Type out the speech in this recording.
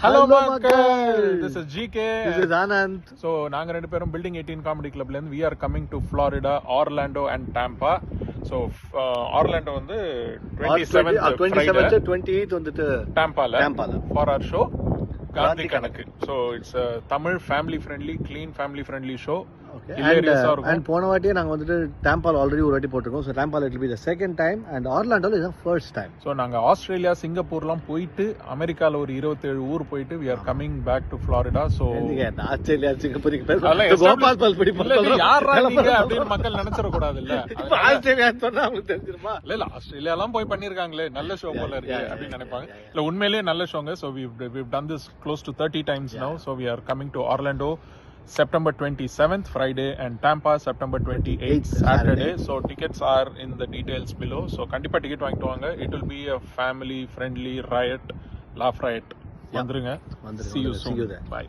Hello மக்கள், this is GK. This is Anand. So நாங்க ரெண்டு பேரும் Building 18 Comedy Clubல இருந்து we are coming to Florida, Orlando and Tampa. So Orlando வந்து 27th Friday, 28th வந்துட்டு Tampaல for our show Gandhi கணக்கு. So it's a Tamil family friendly, clean family friendly show. Okay. And போன வாட்டியே நாங்க வந்துட்டு Tampa ஆல்ரெடி ஒரு வாட்டி போட்டுருக்கோம். So Tampa it will be the second time and Orlando is the first time. So நாங்க Australia, சிங்கப்பூர்லாம் போயிட்டு அமெரிக்கால ஒரு 27 ஊர் போயிட்டு we are coming back to Florida. So Australia, சிங்கப்பூருக்கு பேச கோபால் பால் படி போறோம். யாரா நீங்க அப்படினு மக்கள் நினைச்சற கூடாது இல்ல. ஆஸ்திரேலியா சொன்னா உங்களுக்கு தெரிஞ்சிருமா? இல்ல ஆஸ்திரேலியாலாம் போய் பண்ணிருக்காங்களே, நல்ல ஷோ போல இருக்கு அப்படி நினைப்பாங்க. இல்ல உண்மையிலேயே நல்ல ஷோங்க. So we've done this close to 30 times now. So we are coming to Orlando September 27th Friday and Tampa September 28th Saturday. So tickets are in the details below. So kandipa ticket vaangittu vaanga. It will be a family friendly riot, laugh riot. Vandrunga. See you soon. See you there. Bye.